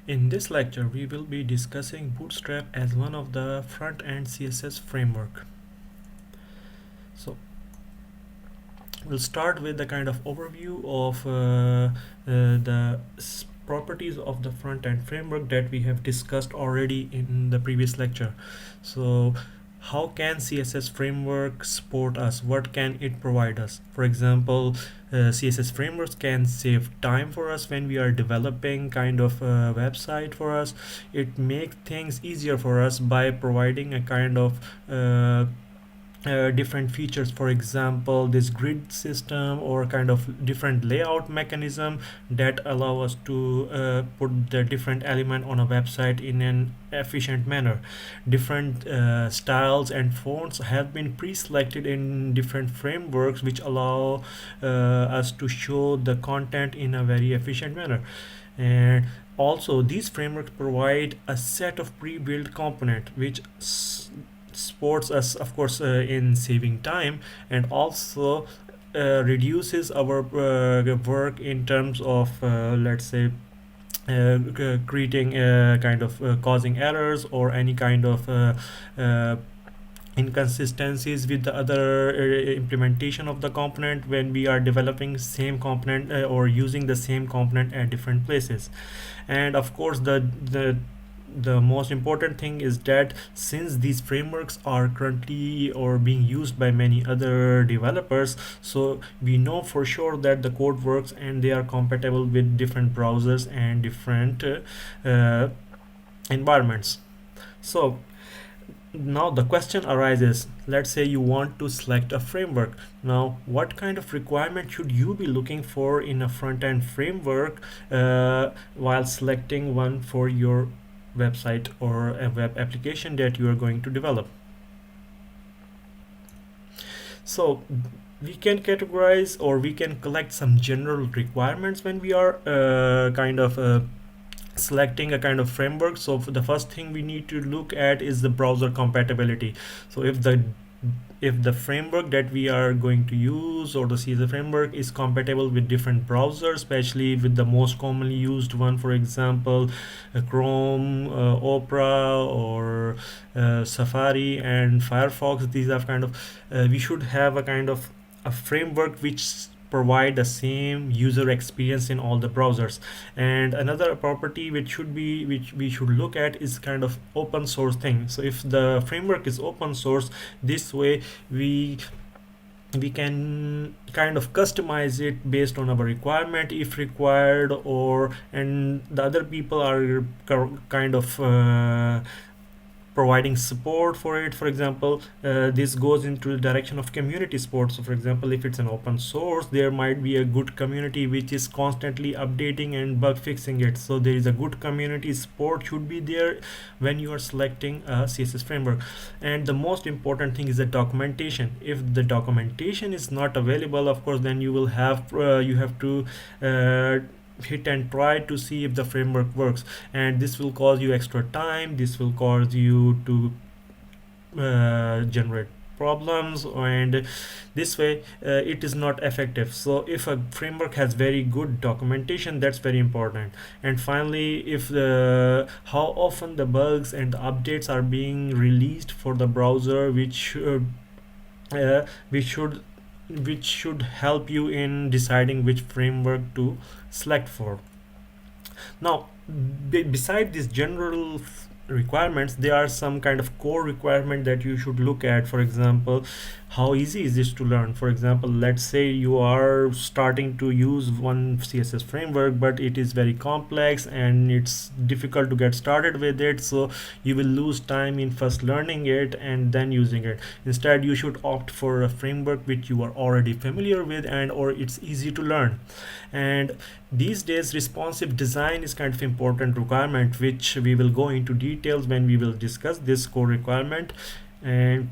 In this lecture, we will be discussing Bootstrap as one of the front-end CSS framework. So we'll start with the kind of overview of the properties of the front-end framework that we have discussed already in the previous lecture. So how can CSS framework support us? What can it provide us? For example, CSS frameworks can save time for us when we are developing kind of a website for us. It makes things easier for us by providing a kind of different features. For example, this grid system or kind of different layout mechanism that allow us to put the different element on a website in an efficient manner. Different styles and fonts have been pre-selected in different frameworks, which allow us to show the content in a very efficient manner. And also these frameworks provide a set of pre-built component which supports us, of course, in saving time, and also reduces our work in terms of, let's say, creating kind of causing errors or any kind of inconsistencies with the other implementation of the component when we are developing same component or using the same component at different places. And of course, the most important thing is that since these frameworks are currently or being used by many other developers, so we know for sure that the code works and they are compatible with different browsers and different environments. So now the question arises, let's say you want to select a framework. Now what kind of requirement should you be looking for in a front-end framework while selecting one for your website or a web application that you are going to develop? So we can categorize or we can collect some general requirements when we are kind of selecting a kind of framework. So the first thing we need to look at is the browser compatibility. So if the framework that we are going to use or the CSS framework is compatible with different browsers, especially with the most commonly used one, for example, Chrome, Opera, or Safari and Firefox, these are kind of we should have a kind of a framework which provide the same user experience in all the browsers. And another property which we should look at is kind of open source thing. So if the framework is open source, this way we can kind of customize it based on our requirement if required, or and the other people are kind of providing support for it. For example, this goes into the direction of community support. So for example, if it's an open source, there might be a good community which is constantly updating and bug fixing it. So there is a good community support should be there when you are selecting a CSS framework. And the most important thing is the documentation. If the documentation is not available, of course, then you will have you have to hit and try to see if the framework works, and this will cause you extra time. This will cause you to generate problems, and this way it is not effective. So if a framework has very good documentation, that's very important. And finally, if the how often the bugs and the updates are being released for the browser, uh, which should which should help you in deciding which framework to select for. Now, beside these general requirements, there are some kind of core requirement that you should look at. For example, how easy is this to learn? For example, let's say you are starting to use one CSS framework, but it is very complex and it's difficult to get started with it, so you will lose time in first learning it and then using it. Instead, you should opt for a framework which you are already familiar with and or it's easy to learn. And these days, responsive design is kind of important requirement, which we will go into details when we will discuss this core requirement. And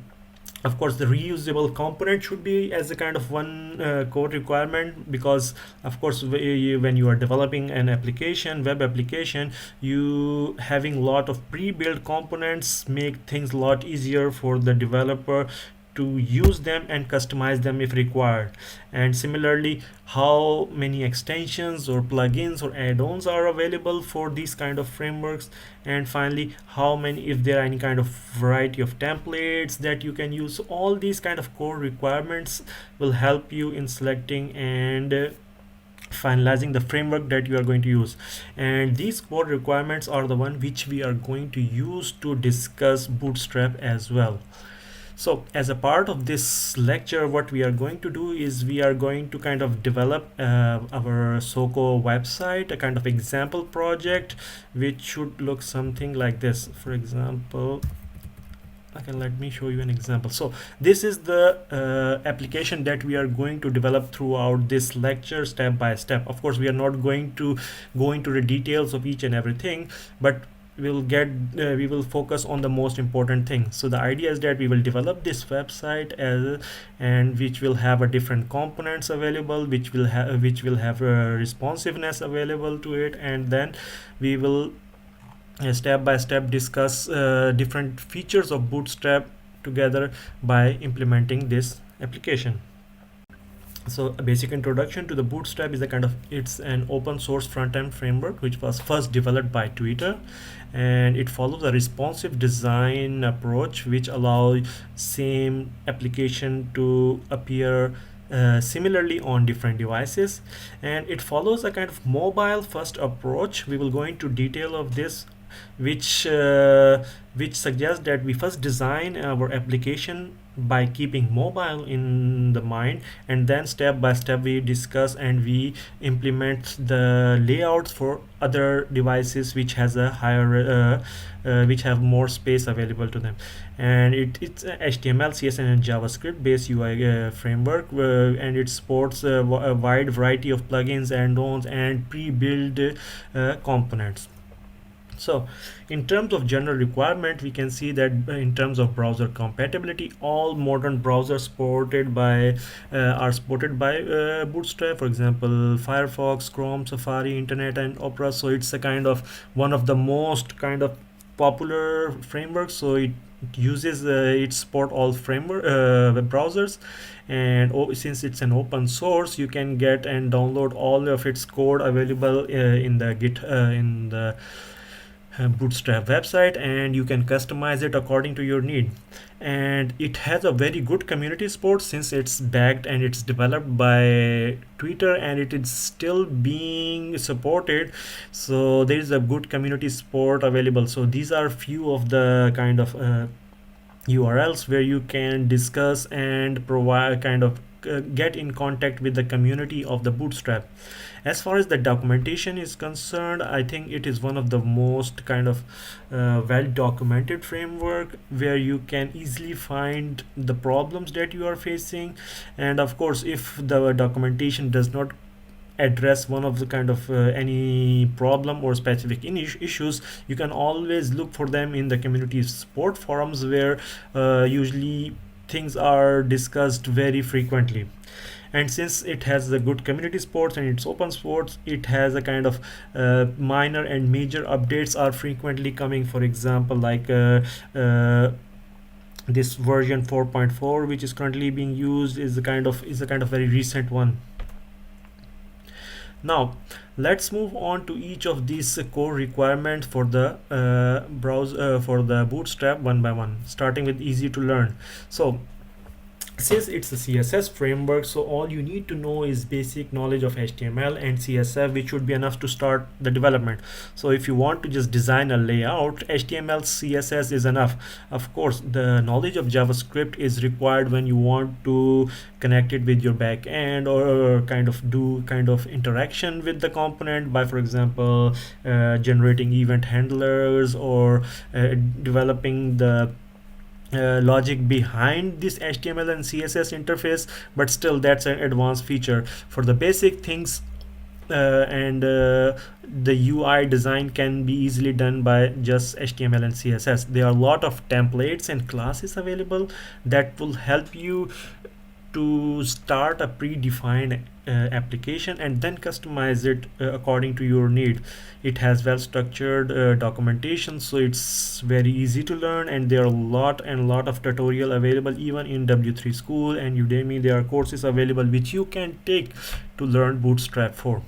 of course, the reusable component should be as a kind of one core requirement, because of course when you are developing an application, web application, you having lot of pre-built components make things a lot easier for the developer to use them and customize them if required. And similarly, how many extensions or plugins or add-ons are available for these kind of frameworks. And finally, how many, if there are any kind of variety of templates that you can use. So all these kind of core requirements will help you in selecting and finalizing the framework that you are going to use. And these core requirements are the one which we are going to use to discuss Bootstrap as well. So as a part of this lecture, what we are going to do is we are going to kind of develop our SOCO website, a kind of example project which should look something like this. For example, okay, let me show you an example. So this is the application that we are going to develop throughout this lecture, step by step. Of course, we are not going to go into the details of each and everything, but we will focus on the most important thing. So the idea is that we will develop this website and which will have a different components available, which will have responsiveness available to it, and then we will step by step discuss different features of Bootstrap together by implementing this application. So a basic introduction to the Bootstrap is a kind of, it's an open source front-end framework which was first developed by Twitter, and it follows a responsive design approach which allows same application to appear similarly on different devices. And it follows a kind of mobile first approach. We will go into detail of this, which suggests that we first design our application by keeping mobile in the mind, and then step by step we discuss and we implement the layouts for other devices which has a higher which have more space available to them. And it's a HTML, CSS and JavaScript based UI framework, and it supports a wide variety of plugins, add-ons and pre-built components. So in terms of general requirement, we can see that in terms of browser compatibility, all modern browsers supported by are supported by Bootstrap. For example, Firefox, Chrome, Safari, Internet and Opera. So it's a kind of one of the most kind of popular frameworks. So it uses it support all framework web browsers. And since it's an open source, you can get and download all of its code available in the Bootstrap website, and you can customize it according to your need. And it has a very good community support since it's backed and it's developed by Twitter and it is still being supported. So there is a good community support available. So these are few of the kind of URLs where you can discuss and provide kind of get in contact with the community of the Bootstrap. As far as the documentation is concerned, I think it is one of the most kind of well documented framework where you can easily find the problems that you are facing. And of course, if the documentation does not address one of the kind of any problem or specific issues, you can always look for them in the community support forums where usually things are discussed very frequently. And since it has the good community supports and it's open source, it has a kind of minor and major updates are frequently coming. For example, like this version 4.4 which is currently being used is a kind of very recent one. Now let's move on to each of these core requirements for the for the Bootstrap one by one, starting with easy to learn. So since it's a CSS framework, so all you need to know is basic knowledge of HTML and CSS, which should be enough to start the development. So if you want to just design a layout, HTML, CSS is enough. Of course, the knowledge of JavaScript is required when you want to connect it with your back end or kind of do kind of interaction with the component by, for example, generating event handlers or developing the logic behind this HTML and CSS interface. But still, that's an advanced feature. For the basic things and the UI design can be easily done by just HTML and CSS. There are a lot of templates and classes available that will help you to start a predefined application and then customize it according to your need. It has well structured documentation, so it's very easy to learn, and there are a lot and lot of tutorial available even in W3 School and Udemy. There are courses available which you can take to learn Bootstrap 4.